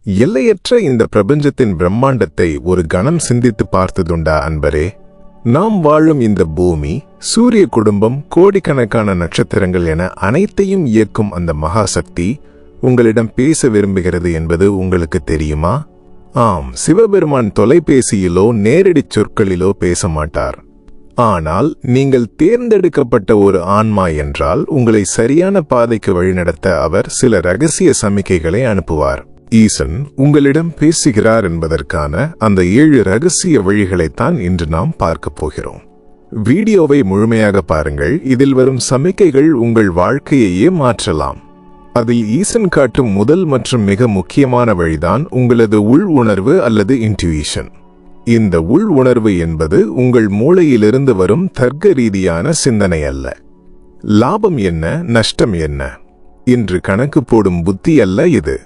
எல்லையற்ற இந்த பிரபஞ்சத்தின் பிரம்மாண்டத்தை ஒரு கணம் சிந்தித்து பார்த்ததுண்டா அன்பரே? நாம் வாழும் இந்த பூமி, சூரிய குடும்பம், கோடிக்கணக்கான நட்சத்திரங்கள் என அனைத்தையும் இயக்கும் அந்த மகாசக்தி உங்களிடம் பேச விரும்புகிறது என்பது உங்களுக்கு தெரியுமா? ஆம், சிவபெருமான் தொலைபேசியிலோ நேரடி சொற்களிலோ பேச மாட்டார். ஆனால் நீங்கள் தேர்ந்தெடுக்கப்பட்ட ஒரு ஆன்மா என்றால் உங்களை சரியான பாதைக்கு வழிநடத்த அவர் சில ரகசிய சமிக்கைகளை அனுப்புவார். ஈசன் உங்களிடம் பேசுகிறார் என்பதற்கான அந்த 7 ரகசிய வழிகளைத்தான் இன்று நாம் பார்க்க போகிறோம். வீடியோவை முழுமையாக பாருங்கள். இதில் வரும் சமிக்கைகள் உங்கள் வாழ்க்கையையே மாற்றலாம். அதில் ஈசன் காட்டும் முதல் மற்றும் மிக முக்கியமான வழிதான் உங்களது உள் உணர்வு அல்லது இன்ட்யூஷன். இந்த உள் உணர்வு என்பது உங்கள் மூளையிலிருந்து வரும் தர்க்க ரீதியான சிந்தனை அல்ல. லாபம் என்ன, நஷ்டம் என்ன இன்று கணக்கு போடும் புத்தி அல்ல இது.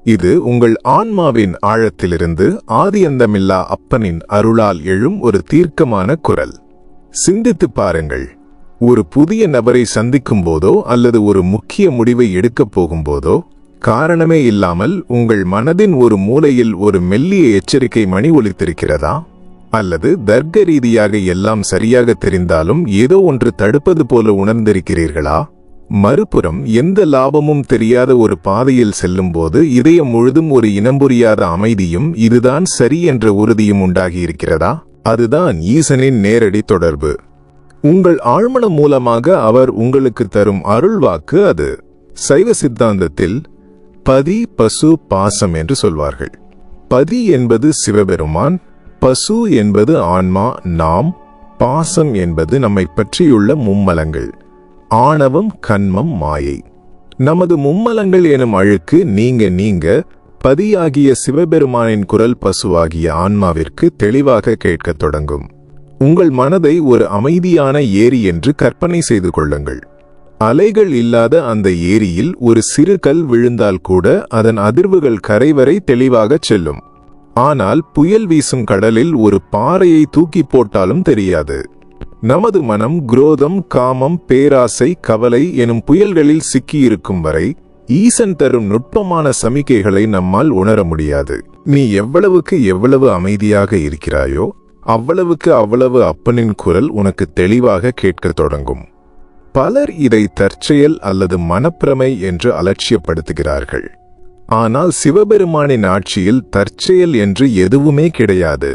இது உங்கள் ஆன்மாவின் ஆழத்திலிருந்து ஆதியந்தமில்லா அப்பனின் அருளால் எழும் ஒரு தீர்க்கமான குரல். சிந்தித்து பாருங்கள். ஒரு புதிய நபரை சந்திக்கும் போதோ அல்லது ஒரு முக்கிய முடிவை எடுக்கப் போகும்போதோ காரணமே இல்லாமல் உங்கள் மனதின் ஒரு மூலையில் ஒரு மெல்லிய எச்சரிக்கை மணி ஒலித்திருக்கிறதா? அல்லது தர்க்க ரீதியாக எல்லாம் சரியாக தெரிந்தாலும் ஏதோ ஒன்று தடுப்பது போல உணர்ந்திருக்கிறீர்களா? மறுபுறம் எந்த லாபமும் தெரியாத ஒரு பாதையில் செல்லும்போது இதயம் முழுதும் ஒரு இனம்புரியாத அமைதியும் இதுதான் சரி என்ற உறுதியும் உண்டாகியிருக்கிறதா? அதுதான் ஈசனின் நேரடி தொடர்பு. உங்கள் ஆழ்மனம் மூலமாக அவர் உங்களுக்கு தரும் அருள்வாக்கு அது. சைவ சித்தாந்தத்தில் பதி, பசு, பாசம் என்று சொல்வார்கள். பதி என்பது சிவபெருமான், பசு என்பது ஆன்மா, நாம், பாசம் என்பது நம்மை பற்றியுள்ள மும்மலங்கள், ஆணவம், கன்மம், மாயை. நமது மும்மலங்கள் எனும் அழுக்கு நீங்க பதியாகிய சிவபெருமானின் குரல் பசுவாகிய ஆன்மாவிற்கு தெளிவாக கேட்கத் தொடங்கும். உங்கள் மனதை ஒரு அமைதியான ஏரி என்று கற்பனை செய்து கொள்ளுங்கள். அலைகள் இல்லாத அந்த ஏரியில் ஒரு சிறு கல் விழுந்தால் கூட அதன் அதிர்வுகள் கரை வரை தெளிவாகச் செல்லும். ஆனால் புயல் வீசும் கடலில் ஒரு பாறையை தூக்கி போட்டாலும் தெரியாது. நமது மனம் குரோதம், காமம், பேராசை, கவலை எனும் புயல்களில் சிக்கியிருக்கும் வரை ஈசன் தரும் நுட்பமான சமிக்கைகளை நம்மால் உணர முடியாது. நீ எவ்வளவு அமைதியாக இருக்கிறாயோ அவ்வளவு அப்பனின் குரல் உனக்கு தெளிவாக கேட்கத் தொடங்கும். பலர் இதை தற்செயல் அல்லது மனப்பிரமை என்று அலட்சியப்படுத்துகிறார்கள். ஆனால் சிவபெருமானின் ஆட்சியில் தற்செயல் என்று எதுவுமே கிடையாது.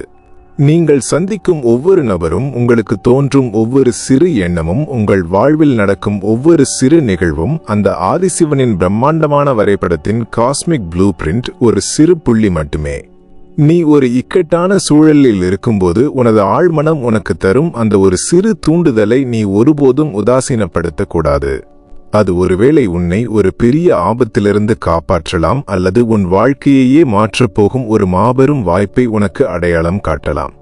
நீங்கள் சந்திக்கும் ஒவ்வொரு நபரும், உங்களுக்கு தோன்றும் ஒவ்வொரு சிறு எண்ணமும், உங்கள் வாழ்வில் நடக்கும் ஒவ்வொரு சிறு நிகழ்வும் அந்த ஆதிசிவனின் பிரம்மாண்டமான வரைபடத்தின் காஸ்மிக் ப்ளூ பிரிண்ட் ஒரு சிறு புள்ளி மட்டுமே. நீ ஒரு இக்கட்டான சூழலில் இருக்கும்போது உனது ஆழ்மனம் உனக்கு தரும் அந்த ஒரு சிறு தூண்டுதலை நீ ஒருபோதும் உதாசீனப்படுத்தக்கூடாது. அது ஒருவேளை உன்னை ஒரு பெரிய ஆபத்திலிருந்து காப்பாற்றலாம் அல்லது உன் வாழ்க்கையையே மாற்றப்போகும் ஒரு மாபெரும் வாய்ப்பை உனக்கு அடையாளம் காட்டலாம்.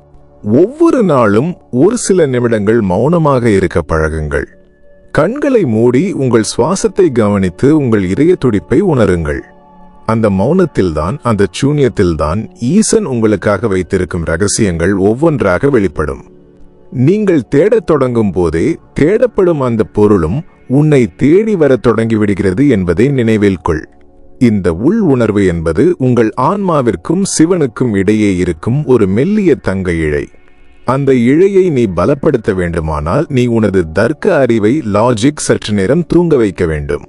ஒவ்வொரு நாளும் ஒரு சில நிமிடங்கள் மௌனமாக இருக்க பழகுங்கள். கண்களை மூடி உங்கள் சுவாசத்தை கவனித்து உங்கள் இதய துடிப்பை உணருங்கள். அந்த மௌனத்தில்தான், அந்த சூன்யத்தில்தான் ஈசன் உங்களுக்காக வைத்திருக்கும் ரகசியங்கள் ஒவ்வொன்றாக வெளிப்படும். நீங்கள் தேடத் தொடங்கும் போதே தேடப்படும் அந்த பொருளும் உன்னை தேடி வரத் தொடங்கிவிடுகிறது என்பதை நினைவில் கொள். இந்த உள் உணர்வு என்பது உங்கள் ஆன்மாவிற்கும் சிவனுக்கும் இடையே இருக்கும் ஒரு மெல்லிய தங்க இழை. அந்த இழையை நீ பலப்படுத்த வேண்டுமானால் நீ உனது தர்க்க அறிவை, லாஜிக் சற்று நேரம் தூங்க வைக்க வேண்டும்.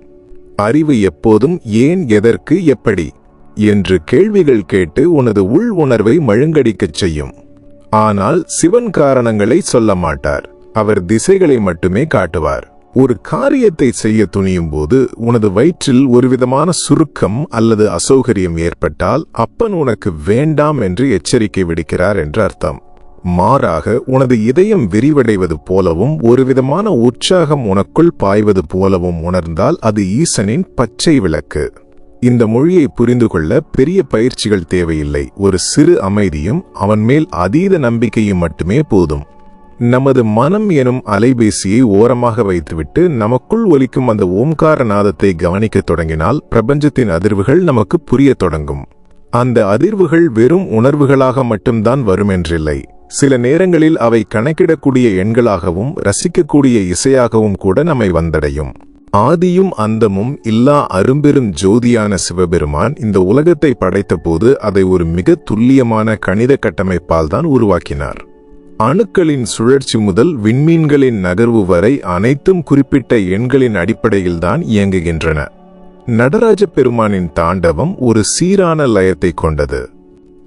அறிவு எப்போதும் ஏன், எதற்கு, எப்படி என்று கேள்விகள் கேட்டு உனது உள் உணர்வை மழுங்கடிக்கச் செய்யும். ஆனால் சிவன் காரணங்களை சொல்ல மாட்டார். அவர் திசைகளை மட்டுமே காட்டுவார். ஒரு காரியத்தை செய்ய துணியும் போது உனது வயிற்றில் ஒருவிதமான சுருக்கம் அல்லது அசௌகரியம் ஏற்பட்டால் அப்பன் உனக்கு வேண்டாம் என்று எச்சரிக்கை விடுக்கிறார் என்று அர்த்தம். மாறாக உனது இதயம் விரிவடைவது போலவும் ஒருவிதமான உற்சாகம் உனக்குள் பாய்வது போலவும் உணர்ந்தால் அது ஈசனின் பச்சை விளக்கு. இந்த மொழியை புரிந்து கொள்ள பெரிய பயிற்சிகள் தேவையில்லை. ஒரு சிறு அமைதியும் அவன் மேல் அதீத நம்பிக்கையும் மட்டுமே போதும். நமது மனம் எனும் அலைபேசியை ஓரமாக வைத்துவிட்டு நமக்குள் ஒலிக்கும் அந்த ஓம்கார நாதத்தை கவனிக்கத் தொடங்கினால் பிரபஞ்சத்தின் அதிர்வுகள் நமக்கு புரியத் தொடங்கும். அந்த அதிர்வுகள் வெறும் உணர்வுகளாக மட்டும்தான் வருமென்றில்லை. சில நேரங்களில் அவை கணக்கிடக்கூடிய எண்களாகவும் ரசிக்கக்கூடிய இசையாகவும் கூட நம்மை வந்தடையும். ஆதியும் அந்தமும் இல்லா அரும்பெரும் ஜோதியான சிவபெருமான் இந்த உலகத்தை படைத்தபோது அதை ஒரு மிக துல்லியமான கணித கட்டமைப்பால் தான் உருவாக்கினார். அணுக்களின் சுழற்சி முதல் விண்மீன்களின் நகர்வு வரை அனைத்தும் குறிப்பிட்ட எண்களின் அடிப்படையில்தான் இயங்குகின்றன. நடராஜ பெருமானின் தாண்டவம் ஒரு சீரான லயத்தை கொண்டது.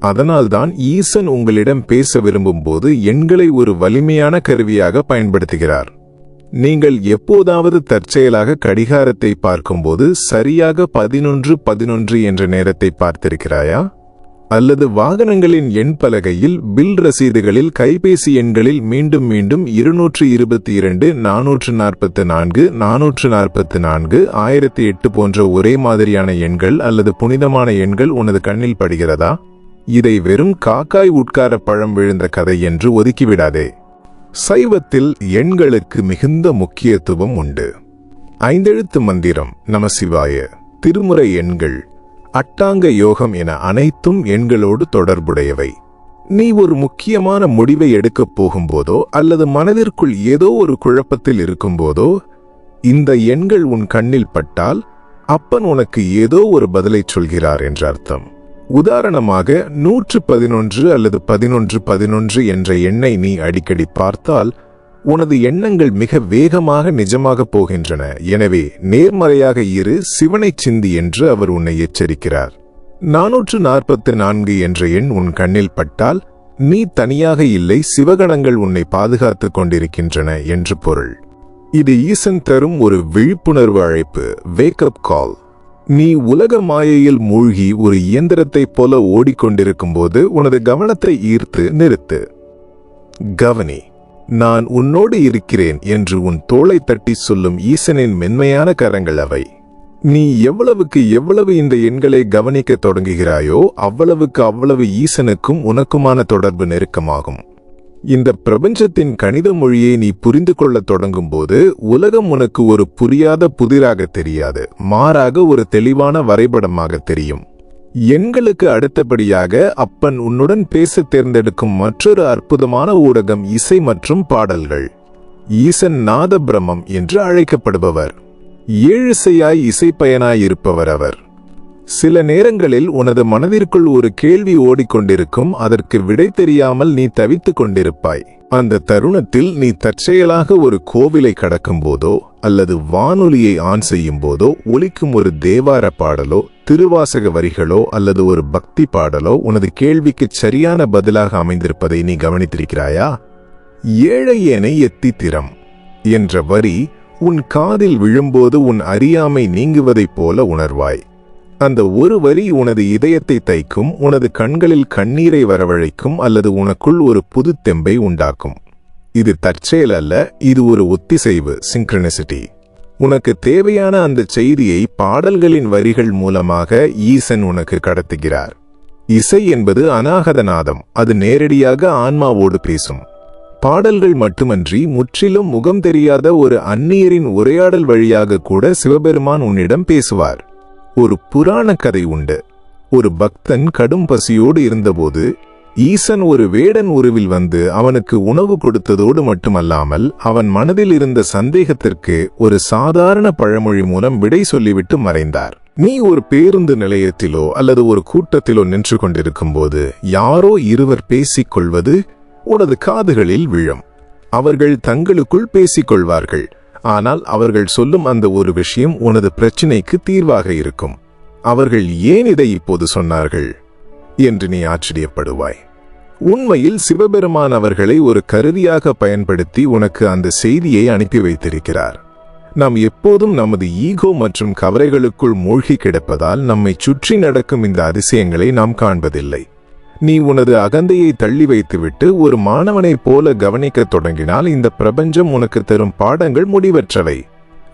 அதனால்தான் ஈசன் உங்களிடம் பேச விரும்பும் போது எண்களை ஒரு வலிமையான கருவியாக பயன்படுத்துகிறார். நீங்கள் எப்போதாவது தற்செயலாக கடிகாரத்தை பார்க்கும்போது சரியாக 11:11 என்ற நேரத்தை பார்த்திருக்கிறாயா? அல்லது வாகனங்களின் எண் பலகையில் பில் ரசீதுகளில் கைபேசி எண்களில் மீண்டும் மீண்டும் 222, 444, 444, 1008 போன்ற ஒரே மாதிரியான எண்கள் அல்லது புனிதமான எண்கள் உனது கண்ணில் படுகிறதா? இதை வெறும் காக்காய் உட்கார பழம் விழுந்த கதை என்று ஒதுக்கிவிடாதே. சைவத்தில் எண்களுக்கு மிகுந்த முக்கியத்துவம் உண்டு. 5 எழுத்து மந்திரம், நமசிவாய, திருமுறை எண்கள், அட்டாங்க யோகம் என அனைத்தும் எண்களோடு தொடர்புடையவை. நீ ஒரு முக்கியமான முடிவை எடுக்கப் போகும்போதோ அல்லது மனதிற்குள் ஏதோ ஒரு குழப்பத்தில் இருக்கும்போதோ இந்த எண்கள் உன் கண்ணில் பட்டால் அப்பன் உனக்கு ஏதோ ஒரு பதிலை சொல்கிறார் என்ற அர்த்தம். உதாரணமாக 111 அல்லது 1111 என்ற எண்ணை நீ அடிக்கடி பார்த்தால் உனது எண்ணங்கள் மிக வேகமாக நிஜமாக போகின்றன. எனவே நேர்மறையாக இரு, சிவனை சிந்தி என்று அவர் உன்னை எச்சரிக்கிறார். 444 என்ற எண் உன் கண்ணில் பட்டால் நீ தனியாக இல்லை, சிவகணங்கள் உன்னை பாதுகாத்துக் கொண்டிருக்கின்றன என்று பொருள். இது ஈசன் தரும் ஒரு விழிப்புணர்வு அழைப்பு, வேக்கப் கால். நீ உலக மாயையில் மூழ்கி ஒரு இயந்திரத்தைப் போல ஓடிக்கொண்டிருக்கும் போது உனது கவனத்தை ஈர்த்து நிறுத்து. கவனி, நான் உன்னோடு இருக்கிறேன் என்று உன் தோளை தட்டி சொல்லும் ஈசனின் மென்மையான கரங்கள் அவை. நீ எவ்வளவுக்கு எவ்வளவு இந்த எண்களை கவனிக்க தொடங்குகிறாயோ அவ்வளவு ஈசனுக்கும் உனக்குமான தொடர்பு நெருக்கமாகும். இந்த பிரபஞ்சத்தின் கணித மொழியை நீ புரிந்து கொள்ள தொடங்கும் போது உலகம் உனக்கு ஒரு புரியாத புதிராக தெரியாது, மாறாக ஒரு தெளிவான வரைபடமாக தெரியும். எண்களுக்கு அடுத்தபடியாக அப்பன் உன்னுடன் பேச தேர்ந்தெடுக்கும் மற்றொரு அற்புதமான ஊடகம் இசை மற்றும் பாடல்கள். ஈசன் நாத பிரம்மம் என்று அழைக்கப்படுபவர். ஏழிசையாய் இசைப்பயனாயிருப்பவர் அவர். சில நேரங்களில் உனது மனதிற்குள் ஒரு கேள்வி ஓடிக்கொண்டிருக்கும், அதற்கு விடை தெரியாமல் நீ தவித்துக் கொண்டிருப்பாய். அந்த தருணத்தில் நீ தற்செயலாக ஒரு கோவிலை கடக்கும் போதோ அல்லது வானொலியை ஆன் செய்யும் போதோ ஒலிக்கும் ஒரு தேவார பாடலோ திருவாசக வரிகளோ அல்லது ஒரு பக்தி பாடலோ உனது கேள்விக்கு சரியான பதிலாக அமைந்திருப்பதை நீ கவனித்திருக்கிறாயா? ஏழையனை எத்தி திறம் என்ற வரி உன் காதில் விழும்போது உன் அறியாமை நீங்குவதைப் போல உணர்வாய். அந்த ஒரு வரி உனது இதயத்தை தைக்கும், உனது கண்களில் கண்ணீரை வரவழைக்கும் அல்லது உனக்குள் ஒரு புது தெம்பை உண்டாக்கும். இது தற்செயல் அல்ல, இது ஒரு ஒத்திசைவு, சிங்க்ரனிசிட்டி. உனக்கு தேவையான அந்த செய்தியை பாடல்களின் வரிகள் மூலமாக ஈசன் உனக்கு கடத்துகிறார். இசை என்பது அநாகத நாதம், அது நேரடியாக ஆன்மாவோடு பேசும். பாடல்கள் மட்டுமன்றி முற்றிலும் முகம் தெரியாத ஒரு அந்நியரின் உரையாடல் வழியாக கூட சிவபெருமான் உன்னிடம் பேசுவார். ஒரு புராண கதை உண்டு. ஒரு பக்தன் கடும் பசியோடு இருந்தபோது ஈசன் ஒரு வேடன் உருவில் வந்து அவனுக்கு உணவு கொடுத்ததோடு மட்டுமல்லாமல் அவன் மனதில் இருந்த சந்தேகத்திற்கு ஒரு சாதாரண பழமொழி மூலம் விடை சொல்லிவிட்டு மறைந்தார். நீ ஒரு பேருந்து நிலையத்திலோ அல்லது ஒரு கூட்டத்திலோ நின்று கொண்டிருக்கும் போது யாரோ இருவர் பேசிக் கொள்வது உனது காதுகளில் விழும். அவர்கள் தங்களுக்குள் பேசிக்கொள்வார்கள். ஆனால் அவர்கள் சொல்லும் அந்த ஒரு விஷயம் உனது பிரச்சினைக்கு தீர்வாக இருக்கும். அவர்கள் ஏன் இதை இப்போது சொன்னார்கள் என்று நீ ஆச்சரியப்படுவாய். உண்மையில் சிவபெருமான் அவர்களை ஒரு கருவியாக பயன்படுத்தி உனக்கு அந்த செய்தியை அனுப்பி வைத்திருக்கிறார். நாம் எப்போதும் நமது ஈகோ மற்றும் கவலைகளுக்குள் மூழ்கி கிடப்பதால் நம்மை சுற்றி நடக்கும் இந்த அதிசயங்களை நாம் காண்பதில்லை. நீ உனது அகந்தையை தள்ளி வைத்துவிட்டு ஒரு மாணவனைப் போல கவனிக்கத் தொடங்கினால் இந்த பிரபஞ்சம் உனக்கு தரும் பாடங்கள் முடிவற்றவை.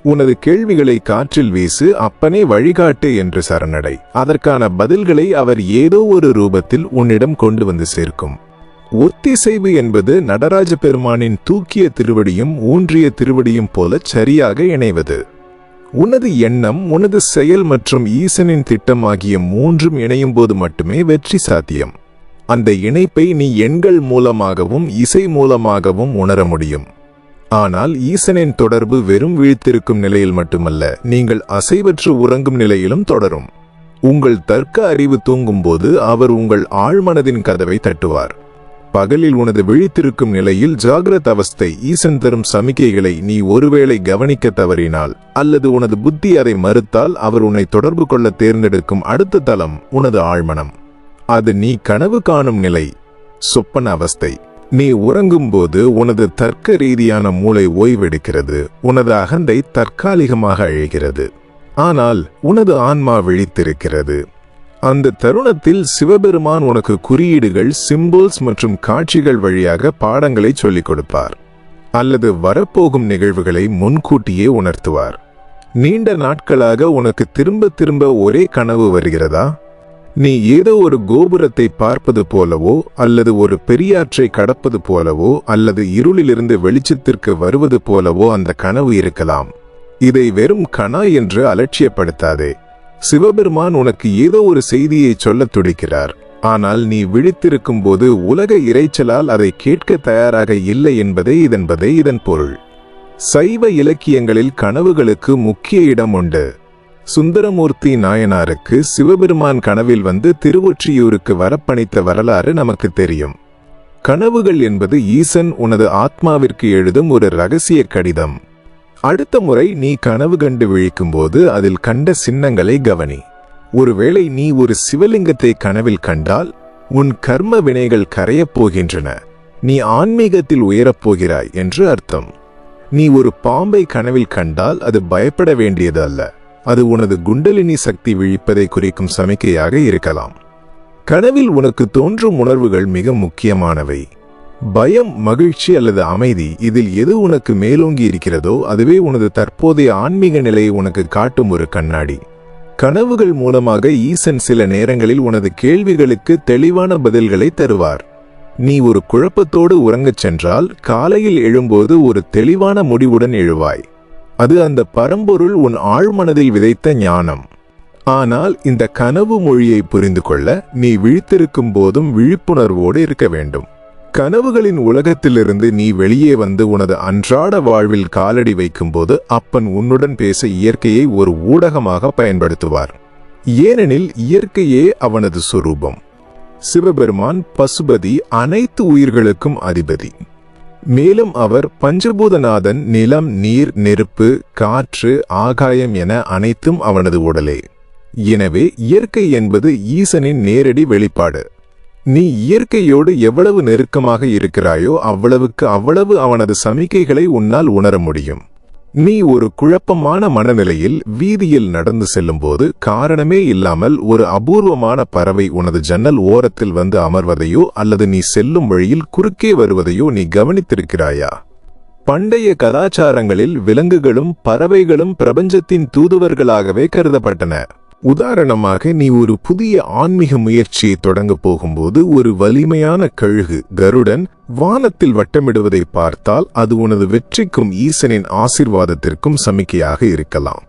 உனது கேள்விகளை காற்றில் வீசு, அப்பனே வழிகாட்டு என்று சரணடை. அதற்கான பதில்களை அவர் ஏதோ ஒரு ரூபத்தில் உன்னிடம் கொண்டு வந்து சேர்க்கும். ஒத்திசைவு என்பது நடராஜ பெருமானின் தூக்கிய திருவடியும் ஊன்றிய திருவடியும் போல சரியாக இணைவது. உனது எண்ணம், உனது செயல் மற்றும் ஈசனின் திட்டம் ஆகிய மூன்றும் இணையும் போது மட்டுமே வெற்றி சாத்தியம். அந்த இணைப்பை நீ எண்கள் மூலமாகவும் இசை மூலமாகவும் உணர முடியும். ஆனால் ஈசனின் தொடர்பு வெறும் விழித்திருக்கும் நிலையில் மட்டுமல்ல, நீங்கள் அசைவற்று உறங்கும் நிலையிலும் தொடரும். உங்கள் தர்க்க அறிவு தூங்கும்போது அவர் உங்கள் ஆழ்மனதின் கதவை தட்டுவார். பகலில் உனது விழித்திருக்கும் நிலையில் ஜாகிரத அவஸ்தை ஈசன் தரும் சமிக்கைகளை நீ ஒருவேளை கவனிக்க தவறினால் அல்லது உனது புத்தி அதை மறுத்தால் அவர் உன்னை தொடர்பு கொள்ள தேர்ந்தெடுக்கும் அடுத்த தளம் உனது ஆழ்மனம். அது நீ கனவு காணும் நிலை, சொப்பன அவஸ்தை. நீ உறங்கும்போது உனது தர்க்க ரீதியான மூளை ஓய்வெடுக்கிறது, உனது அகந்தை தற்காலிகமாக அழிகிறது. ஆனால் உனது ஆன்மா விழித்திருக்கிறது. அந்த தருணத்தில் சிவபெருமான் உனக்கு குறியீடுகள், சிம்பிள்ஸ் மற்றும் காட்சிகள் வழியாக பாடங்களை சொல்லிக் கொடுப்பார், அல்லது வரப்போகும் நிகழ்வுகளை முன்கூட்டியே உணர்த்துவார். நீண்ட நாட்களாக உனக்கு திரும்ப திரும்ப ஒரே கனவு வருகிறதா? நீ ஏதோ ஒரு கோபுரத்தை பார்ப்பது போலவோ அல்லது ஒரு பெரியாற்றை கடப்பது போலவோ அல்லது இருளிலிருந்து வெளிச்சத்திற்கு வருவது போலவோ அந்த கனவு இருக்கலாம். இதை வெறும் கனா என்று அலட்சியப்படுத்தாதே. சிவபெருமான் உனக்கு ஏதோ ஒரு செய்தியை சொல்லத் துடிக்கிறார். ஆனால் நீ விழித்திருக்கும் போது உலக இரைச்சலால் அதை கேட்க தயாராக இல்லை என்பதே இதன் பொருள். சைவ இலக்கியங்களில் கனவுகளுக்கு முக்கிய இடம் உண்டு. சுந்தரமூர்த்தி நாயனாருக்கு சிவபெருமான் கனவில் வந்து திருவொற்றியூருக்கு வரப்பணித்த வரலாறு நமக்கு தெரியும். கனவுகள் என்பது ஈசன் உனது ஆத்மாவிற்கு எழுதும் ஒரு இரகசிய கடிதம். அடுத்த முறை நீ கனவு கண்டு விழிக்கும்போது அதில் கண்ட சின்னங்களை கவனி. ஒருவேளை நீ ஒரு சிவலிங்கத்தை கனவில் கண்டால் உன் கர்ம வினைகள் கரையப் போகின்றன, நீ ஆன்மீகத்தில் உயரப் போகிறாய் என்று அர்த்தம். நீ ஒரு பாம்பை கனவில் கண்டால் அது பயப்பட வேண்டியது அல்ல, அது உனது குண்டலினி சக்தி விழிப்பதை குறிக்கும் சமிக்கையாக இருக்கலாம். கனவில் உனக்கு தோன்றும் உணர்வுகள் மிக முக்கியமானவை. பயம், மகிழ்ச்சி அல்லது அமைதி, இதில் எது உனக்கு மேலோங்கி இருக்கிறதோ அதுவே உனது தற்போதைய ஆன்மீக நிலையை உனக்கு காட்டும் ஒரு கண்ணாடி. கனவுகள் மூலமாக ஈசன் சில நேரங்களில் உனது கேள்விகளுக்கு தெளிவான பதில்களை தருவார். நீ ஒரு குழப்பத்தோடு உறங்கச் சென்றால் காலையில் எழும்போது ஒரு தெளிவான முடிவுடன் எழுவாய். அது அந்த பரம்பொருள் உன் ஆழ்மனதில் விதைத்த ஞானம். ஆனால் இந்த கனவு மொழியை புரிந்து கொள்ள நீ விழித்திருக்கும் போதும் விழிப்புணர்வோடு இருக்க வேண்டும். கனவுகளின் உலகத்திலிருந்து நீ வெளியே வந்து உனது அன்றாட வாழ்வில் காலடி வைக்கும்போது அப்பன் உன்னுடன் பேச இயற்கையை ஒரு ஊடகமாக பயன்படுத்துவார். ஏனெனில் இயற்கையே அவனது சொரூபம். சிவபெருமான் பசுபதி, அனைத்து உயிர்களுக்கும் அதிபதி. மேலும் அவர் பஞ்சபூதநாதன், நிலம், நீர், நெருப்பு, காற்று, ஆகாயம் என அனைத்தும் அவனது உடலே. எனவே இயற்கை என்பது ஈசனின் நேரடி வெளிப்பாடு. நீ இயற்கையோடு எவ்வளவு நெருக்கமாக இருக்கிறாயோ அவ்வளவு அவனது சமிக்கைகளை உன்னால் உணர முடியும். நீ ஒரு குழப்பமான மனநிலையில் வீதியில் நடந்து செல்லும்போது காரணமே இல்லாமல் ஒரு அபூர்வமான பறவை உனது ஜன்னல் ஓரத்தில் வந்து அமர்வதையோ அல்லது நீ செல்லும் வழியில் குறுக்கே வருவதையோ நீ கவனித்திருக்கிறாயா? பண்டைய கலாச்சாரங்களில் விலங்குகளும் பறவைகளும் பிரபஞ்சத்தின் தூதுவர்களாகவே கருதப்பட்டன. உதாரணமாக, நீ ஒரு புதிய ஆன்மீக முயற்சியை தொடங்க போகும்போது ஒரு வலிமையான கழுகு, கருடன், வானத்தில் வட்டமிடுவதை பார்த்தால் அது உனது வெற்றிக்கும் ஈசனின் ஆசீர்வாதத்திற்கும் சமிக்கையாக இருக்கலாம்.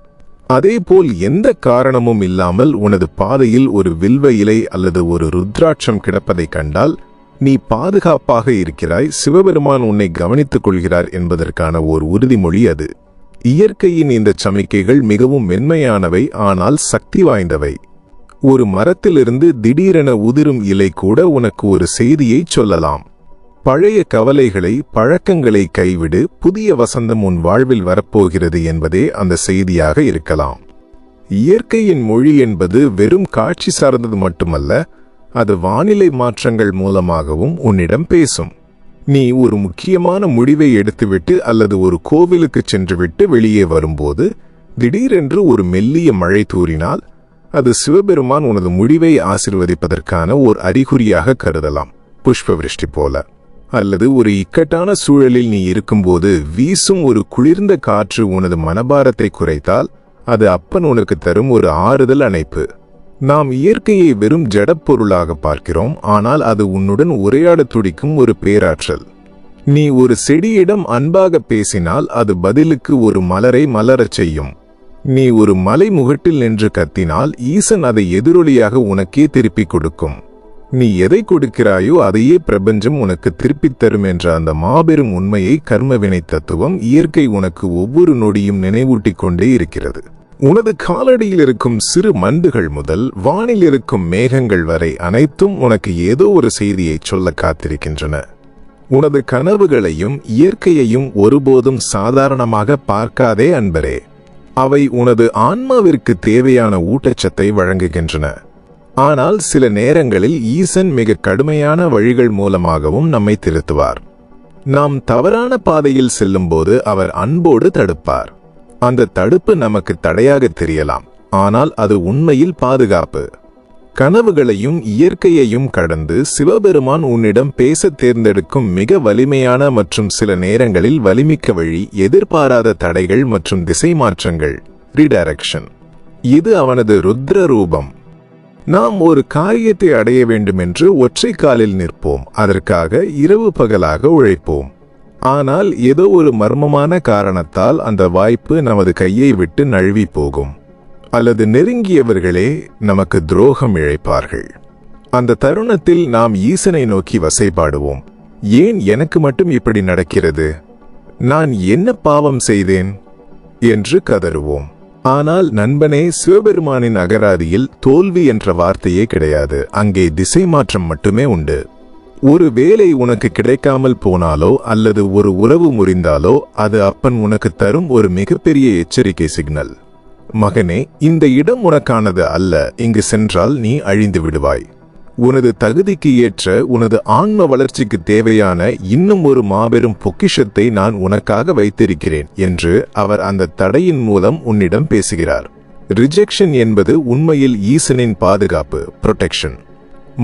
அதேபோல் எந்த காரணமும் இல்லாமல் உனது பாதையில் ஒரு வில்வ இலை அல்லது ஒரு ருத்ராட்சம் கிடப்பதை கண்டால் நீ பாதுகாப்பாக இருக்கிறாய், சிவபெருமான் உன்னை கவனித்துக் கொள்கிறார் என்பதற்கான ஒரு உறுதிமொழி அது. இயற்கையின் இந்த சமிக்கைகள் மிகவும் மென்மையானவை, ஆனால் சக்தி வாய்ந்தவை. ஒரு மரத்திலிருந்து திடீரென உதிரும் இலை கூட உனக்கு ஒரு செய்தியை சொல்லலாம். பழைய கவலைகளை, பழக்கங்களை கைவிடு, புதிய வசந்தம் உன் வாழ்வில் வரப்போகிறது என்பதே அந்த செய்தியாக இருக்கலாம். இயற்கையின் மொழி என்பது வெறும் காட்சி சார்ந்தது மட்டுமல்ல, அது வானிலை மாற்றங்கள் மூலமாகவும் உன்னிடம் பேசும். நீ ஒரு முக்கியமான முடிவை எடுத்துவிட்டு அல்லது ஒரு கோவிலுக்கு சென்றுவிட்டு வெளியே வரும்போது திடீரென்று ஒரு மெல்லிய மழை தூறினால் அது சிவபெருமான் உனது முடிவை ஆசீர்வதிப்பதற்கான ஒரு அறிகுறியாக கருதலாம், புஷ்பவிருஷ்டி போல. அல்லது ஒரு இக்கட்டான சூழலில் நீ இருக்கும்போது வீசும் ஒரு குளிர்ந்த காற்று உனது மனபாரத்தை குறைத்தால் அது அப்பன் உனக்கு தரும் ஒரு ஆறுதல் அணைப்பு. நாம் இயற்கையை வெறும் ஜடப்பொருளாக பார்க்கிறோம், ஆனால் அது உன்னுடன் உரையாட துடிக்கும் ஒரு பேராற்றல். நீ ஒரு செடியிடம் அன்பாக பேசினால் அது பதிலுக்கு ஒரு மலரை மலரச் செய்யும். நீ ஒரு மலை முகட்டில் நின்று கத்தினால் ஈசன் அதை எதிரொலியாக உனக்கே திருப்பிக் கொடுக்கும். நீ எதை கொடுக்கிறாயோ அதையே பிரபஞ்சம் உனக்கு திருப்பித் தரும் என்ற அந்த மாபெரும் உண்மையை கர்மவினை தத்துவம் இயற்கை உனக்கு ஒவ்வொரு நொடியும் நினைவூட்டிக் கொண்டே இருக்கிறது. உனது காலடியில் இருக்கும் சிறு மண்டுகள் முதல் வானில் இருக்கும் மேகங்கள் வரை அனைத்தும் உனக்கு ஏதோ ஒரு செய்தியை சொல்ல காத்திருக்கின்றன. உனது கனவுகளையும் இயற்கையையும் ஒருபோதும் சாதாரணமாக பார்க்காதே அன்பரே. அவை உனது ஆன்மாவிற்கு தேவையான ஊட்டச்சத்தை வழங்குகின்றன. ஆனால் சில நேரங்களில் ஈசன் மிக கடுமையான வழிகள் மூலமாகவும் நம்மை திருத்துவார். நாம் தவறான பாதையில் செல்லும்போது அவர் அன்போடு தடுப்பார். அந்த தடுப்பு நமக்கு தடையாக தெரியலாம், ஆனால் அது உண்மையில் பாதுகாப்பு. கனவுகளையும் இயற்கையையும் கடந்து சிவபெருமான் உன்னிடம் பேச தேர்ந்தெடுக்கும் மிக வலிமையான மற்றும் சில நேரங்களில் வலிமிக்க வழி எதிர்பாராத தடைகள் மற்றும் திசை மாற்றங்கள், ரீடைரக்ஷன். இது அவனது ருத்ர ரூபம். நாம் ஒரு காரியத்தை அடைய வேண்டுமென்று ஒற்றை காலில் நிற்போம். அதற்காக இரவு பகலாக உழைப்போம். ஆனால் ஏதோ ஒரு மர்மமான காரணத்தால் அந்த வாய்ப்பு நமது கையை விட்டு நழுவி போகும். அல்லது நெருங்கியவர்களே நமக்கு துரோகம் இழைப்பார்கள். அந்த தருணத்தில் நாம் ஈசனை நோக்கி வசைபாடுவோம். ஏன் எனக்கு மட்டும் இப்படி நடக்கிறது? நான் என்ன பாவம் செய்தேன் என்று கதறுவோம். ஆனால் நண்பனே, சிவபெருமானின் அகராதியில் தோல்வி என்ற வார்த்தையே கிடையாது. அங்கே திசை மாற்றம் மட்டுமே உண்டு. ஒரு வேலை உனக்கு கிடைக்காமல் போனாலோ அல்லது ஒரு உறவு முறிந்தாலோ அது அப்பன் உனக்கு தரும் ஒரு மிகப்பெரிய எச்சரிக்கை சிக்னல். மகனே, இந்த இடம் உனக்கானது அல்ல. இங்கு சென்றால் நீ அழிந்து விடுவாய். உனது தகுதிக்கு ஏற்ற உனது ஆன்ம வளர்ச்சிக்கு தேவையான இன்னும் ஒரு மாபெரும் பொக்கிஷத்தை நான் உனக்காக வைத்திருக்கிறேன் என்று அவர் அந்த தடையின் மூலம் உன்னிடம் பேசுகிறார். ரிஜெக்ஷன் என்பது உண்மையில் ஈசனின் பாதுகாப்பு, புரொடெக்ஷன்.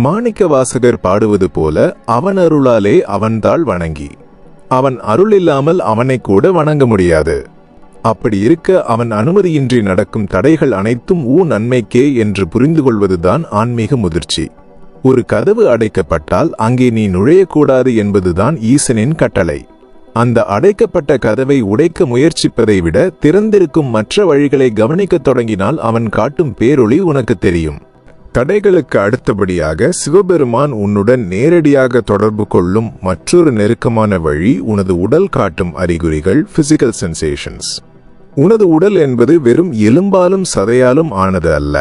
மாணிக்க வாசகர் பாடுவது போல, அவன் அருளாலே அவன்தாள் வணங்கி. அவன் அருள் இல்லாமல் அவனை கூட வணங்க முடியாது. அப்படி இருக்க அவன் அனுமதியின்றி நடக்கும் தடைகள் அனைத்தும் நன்மைக்கே என்று புரிந்து கொள்வதுதான் ஆன்மீக முதிர்ச்சி. ஒரு கதவு அடைக்கப்பட்டால் அங்கே நீ நுழையக்கூடாது என்பதுதான் ஈசனின் கட்டளை. அந்த அடைக்கப்பட்ட கதவை உடைக்க முயற்சிப்பதை விட திறந்திருக்கும் மற்ற வழிகளை கவனிக்கத் தொடங்கினால் அவன் காட்டும் பேரொளி உனக்கு தெரியும். தடைகளுக்கு அடுத்தபடியாக சிவபெருமான் உன்னுடன் நேரடியாக தொடர்பு கொள்ளும் மற்றொரு நெருக்கமான வழி உனது உடல் காட்டும் அறிகுறிகள், பிசிக்கல் சென்சேஷன்ஸ். உனது உடல் என்பது வெறும் எலும்பாலும் சதையாலும் ஆனது அல்ல.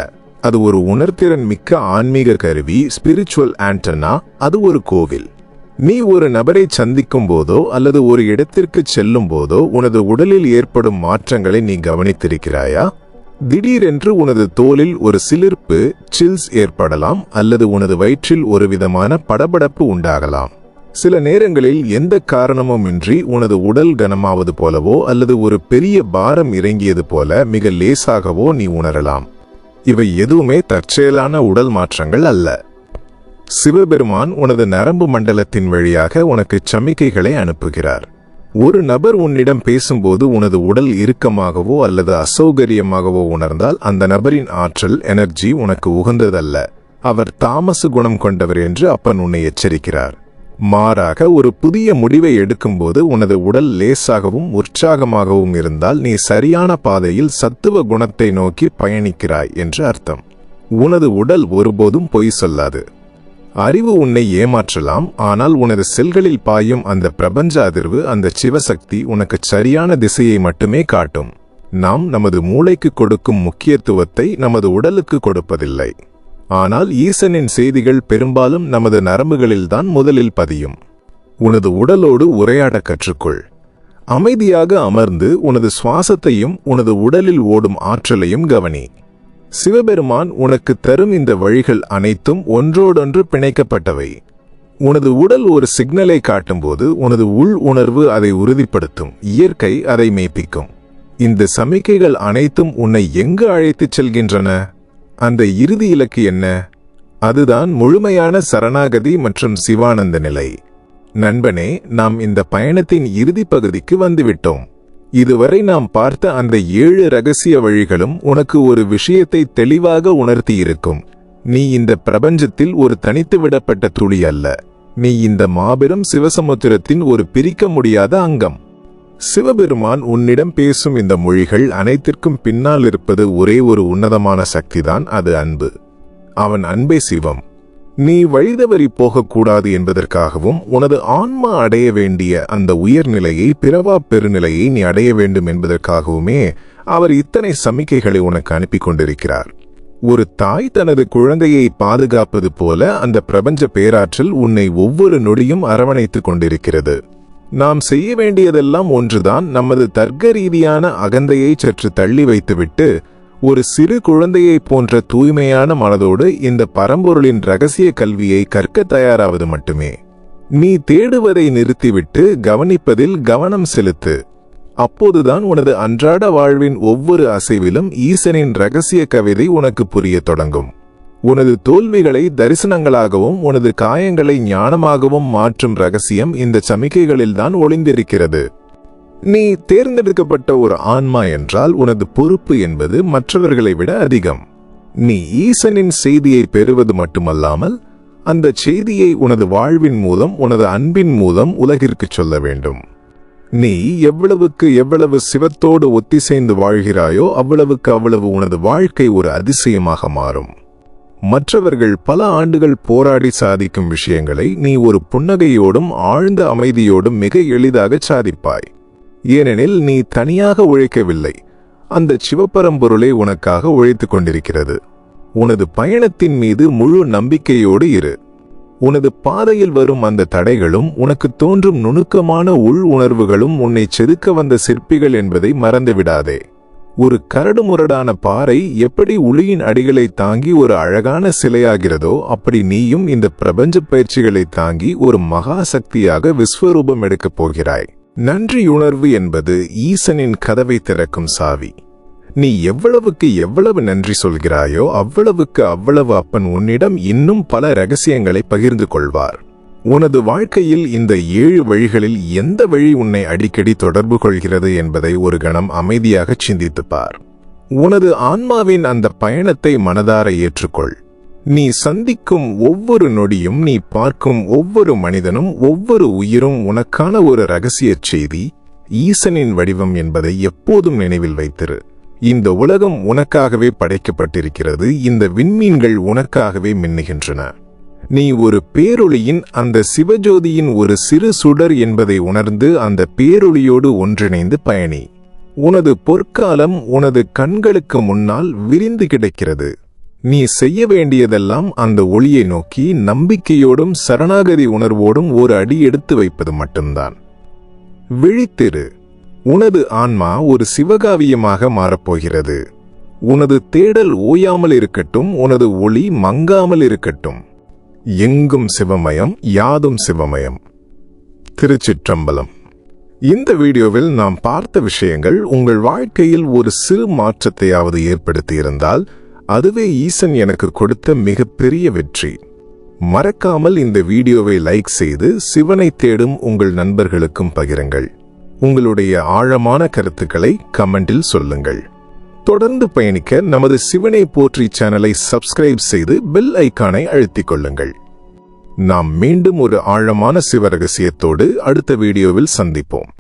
அது ஒரு உணர்திறன் மிக்க ஆன்மீக கருவி, ஸ்பிரிச்சுவல் ஆண்டனா. அது ஒரு கோவில். நீ ஒரு நபரை சந்திக்கும் போதோ அல்லது ஒரு இடத்திற்கு செல்லும் போதோ உனது உடலில் ஏற்படும் மாற்றங்களை நீ கவனித்திருக்கிறாயா? திடீரென்று உனது தோலில் ஒரு சிலிர்ப்பு, சில்ஸ் ஏற்படலாம், அல்லது உனது வயிற்றில் ஒரு விதமான படபடப்பு உண்டாகலாம். சில நேரங்களில் எந்த காரணமுமின்றி உனது உடல் கனமாவது போலவோ அல்லது ஒரு பெரிய பாரம் இறங்கியது போல மிக லேசாகவோ நீ உணரலாம். இவை எதுவுமே தற்செயலான உடல் மாற்றங்கள் அல்ல. சிவபெருமான் உனது நரம்பு மண்டலத்தின் வழியாக உனக்கு சமிக்கைகளை அனுப்புகிறார். ஒரு நபர் உன்னிடம் பேசும்போது உனது உடல் இறுக்கமாகவோ அல்லது அசௌகரியமாகவோ உணர்ந்தால் அந்த நபரின் ஆற்றல், எனர்ஜி உனக்கு உகந்ததல்ல. அவர் தாமச குணம் கொண்டவர் என்று அப்பன் உன்னை எச்சரிக்கிறார். மாறாக ஒரு புதிய முடிவை எடுக்கும்போது உனது உடல் லேசாகவும் உற்சாகமாகவும் இருந்தால் நீ சரியான பாதையில் சத்துவ குணத்தை நோக்கி பயணிக்கிறாய் என்று அர்த்தம். உனது உடல் ஒருபோதும் பொய் சொல்லாது. அறிவு உன்னை ஏமாற்றலாம், ஆனால் உனது செல்களில் பாயும் அந்த பிரபஞ்ச அதிர்வு, அந்த சிவசக்தி உனக்கு சரியான திசையை மட்டுமே காட்டும். நாம் நமது மூளைக்கு கொடுக்கும் முக்கியத்துவத்தை நமது உடலுக்கு கொடுப்பதில்லை. ஆனால் ஈசனின் செய்திகள் பெரும்பாலும் நமது நரம்புகளில்தான் முதலில் பதியும். உனது உடலோடு உரையாட கற்றுக்கொள். அமைதியாக அமர்ந்து உனது சுவாசத்தையும் உனது உடலில் ஓடும் ஆற்றலையும் கவனி. சிவபெருமான் உனக்கு தரும் இந்த வழிகள் அனைத்தும் ஒன்றோடொன்று பிணைக்கப்பட்டவை. உனது உடல் ஒரு சிக்னலை காட்டும்போது உனது உள் உணர்வு அதை உறுதிப்படுத்தும். இயற்கை அதை மெய்ப்பிக்கும். இந்த சமிக்கைகள் அனைத்தும் உன்னை எங்கு அழைத்துச் செல்கின்றன? அந்த இறுதி இலக்கு என்ன? அதுதான் முழுமையான சரணாகதி மற்றும் சிவானந்த நிலை. நண்பனே, நாம் இந்த பயணத்தின் இறுதி பகுதிக்கு வந்துவிட்டோம். இதுவரை நாம் பார்த்த அந்த 7 ரகசிய வழிகளும் உனக்கு ஒரு விஷயத்தை தெளிவாக உணர்த்தியிருக்கும். நீ இந்த பிரபஞ்சத்தில் ஒரு தனித்து விடப்பட்ட துளி அல்ல. நீ இந்த மாபெரும் சிவசமுத்திரத்தின் ஒரு பிரிக்க முடியாத அங்கம். சிவபெருமான் உன்னிடம் பேசும் இந்த மொழிகள் அனைத்திற்கும் பின்னால் இருப்பது ஒரே ஒரு உன்னதமான சக்திதான். அது அன்பு. அவன் அன்பே சிவம். நீ வழிதவறி போகக்கூடாது என்பதற்காகவும் உனது ஆன்மா அடைய வேண்டிய அந்த உயர்நிலையை, பிறவா பெருநிலையை நீ அடைய வேண்டும் என்பதற்காகவுமே அவர் இத்தனை சமிக்கைகளை உனக்கு அனுப்பி கொண்டிருக்கிறார். ஒரு தாய் தனது குழந்தையை பாதுகாப்பது போல அந்த பிரபஞ்ச பேராற்றல் உன்னை ஒவ்வொரு நொடியும் அரவணைத்துக் கொண்டிருக்கிறது. நாம் செய்ய வேண்டியதெல்லாம் ஒன்றுதான். நமது தர்க்க ரீதியான அகந்தையை சற்று தள்ளி வைத்துவிட்டு ஒரு சிறு குழந்தையைப் போன்ற தூய்மையான மனதோடு இந்த பரம்பொருளின் ரகசிய கல்வியை கற்க தயாராவது மட்டுமே. நீ தேடுவதை நிறுத்திவிட்டு கவனிப்பதில் கவனம் செலுத்து. அப்போதுதான் உனது அன்றாட வாழ்வின் ஒவ்வொரு அசைவிலும் ஈசனின் ரகசிய கவிதை உனக்கு புரிய தொடங்கும். உனது தோல்விகளை தரிசனங்களாகவும் உனது காயங்களை ஞானமாகவும் மாற்றும் ரகசியம் இந்த சமிக்கைகளில்தான் ஒளிந்திருக்கிறது. நீ தேர்ந்தெடுக்கப்பட்ட ஒரு ஆன்மா என்றால் உனது பொறுப்பு என்பது மற்றவர்களை விட அதிகம். நீ ஈசனின் செய்தியை பெறுவது மட்டுமல்லாமல் அந்த செய்தியை உனது வாழ்வின் மூலம், உனது அன்பின் மூலம் உலகிற்கு சொல்ல வேண்டும். நீ எவ்வளவுக்கு எவ்வளவு சிவத்தோடு ஒத்திசைந்து வாழ்கிறாயோ அவ்வளவுக்கு அவ்வளவு உனது வாழ்க்கை ஒரு அதிசயமாக மாறும். மற்றவர்கள் பல ஆண்டுகள் போராடி சாதிக்கும் விஷயங்களை நீ ஒரு புன்னகையோடும் ஆழ்ந்த அமைதியோடும் மிக எளிதாக சாதிப்பாய். ஏனெனில் நீ தனியாக உழைக்கவில்லை, அந்த சிவபரம்பொருளே உனக்காக உழைத்துக் கொண்டிருக்கிறது. உனது பயணத்தின் மீது முழு நம்பிக்கையோடு இரு. உனது பாதையில் வரும் அந்த தடைகளும் உனக்கு தோன்றும் நுணுக்கமான உள் உணர்வுகளும் உன்னை செதுக்க வந்த சிற்பிகள் என்பதை மறந்துவிடாதே. ஒரு கரடுமுரடான பாறை எப்படி உளியின் அடிகளை தாங்கி ஒரு அழகான சிலையாகிறதோ அப்படி நீயும் இந்த பிரபஞ்ச பயிற்சிகளை தாங்கி ஒரு மகா சக்தியாக விஸ்வரூபம் எடுக்கப் போகிறாய். நன்றியுணர்வு என்பது ஈசனின் கதவை திறக்கும் சாவி. நீ எவ்வளவுக்கு எவ்வளவு நன்றி சொல்கிறாயோ அவ்வளவுக்கு அவ்வளவு அப்பன் உன்னிடம் இன்னும் பல ரகசியங்களை பகிர்ந்து கொள்வார். உனது வாழ்க்கையில் இந்த 7 வழிகளில் எந்த வழி உன்னை அடிக்கடி தொடர்பு கொள்கிறது என்பதை ஒரு கணம் அமைதியாக சிந்தித்துப்பார். உனது ஆன்மாவின் அந்த பயணத்தை மனதார ஏற்றுக்கொள். நீ சந்திக்கும் ஒவ்வொரு நொடியும், நீ பார்க்கும் ஒவ்வொரு மனிதனும், ஒவ்வொரு உயிரும் உனக்கான ஒரு ரகசிய செய்தி, ஈசனின் வடிவம் என்பதை எப்போதும் நினைவில் வைத்திரு. இந்த உலகம் உனக்காகவே படைக்கப்பட்டிருக்கிறது. இந்த விண்மீன்கள் உனக்காகவே மின்னுகின்றன. நீ ஒரு பேரொளியின், அந்த சிவஜோதியின் ஒரு சிறு சுடர் என்பதை உணர்ந்து அந்த பேரொளியோடு ஒன்றிணைந்து பயணி. உனது பொற்காலம் உனது கண்களுக்கு முன்னால் விரிந்து கிடக்கிறது. நீ செய்ய வேண்டியதெல்லாம் அந்த ஒளியை நோக்கி நம்பிக்கையோடும் சரணாகதி உணர்வோடும் ஒரு அடி எடுத்து வைப்பது மட்டும்தான். விழித்திரு. உனது ஆன்மா ஒரு சிவகாவியமாக மாறப்போகிறது. உனது தேடல் ஓயாமல் இருக்கட்டும், உனது ஒளி மங்காமல் இருக்கட்டும். எங்கும் சிவமயம், யாதும் சிவமயம். திருச்சிற்றம்பலம். இந்த வீடியோவில் நாம் பார்த்த விஷயங்கள் உங்கள் வாழ்க்கையில் ஒரு சிறு மாற்றத்தையாவது ஏற்படுத்தியிருந்தால் அதுவே ஈசன் எனக்கு கொடுத்த மிகப்பெரிய வெற்றி. மறக்காமல் இந்த வீடியோவை லைக் செய்து சிவனை தேடும் உங்கள் நண்பர்களுக்கும் பகிருங்கள். உங்களுடைய ஆழமான கருத்துக்களை கமெண்டில் சொல்லுங்கள். தொடர்ந்து பயணிக்க நமது சிவனை போற்றி சேனலை சப்ஸ்கிரைப் செய்து பெல் ஐகானை அழுத்திக் கொள்ளுங்கள். நாம் மீண்டும் ஒரு ஆழமான சிவ ரகசியத்தோடு அடுத்த வீடியோவில் சந்திப்போம்.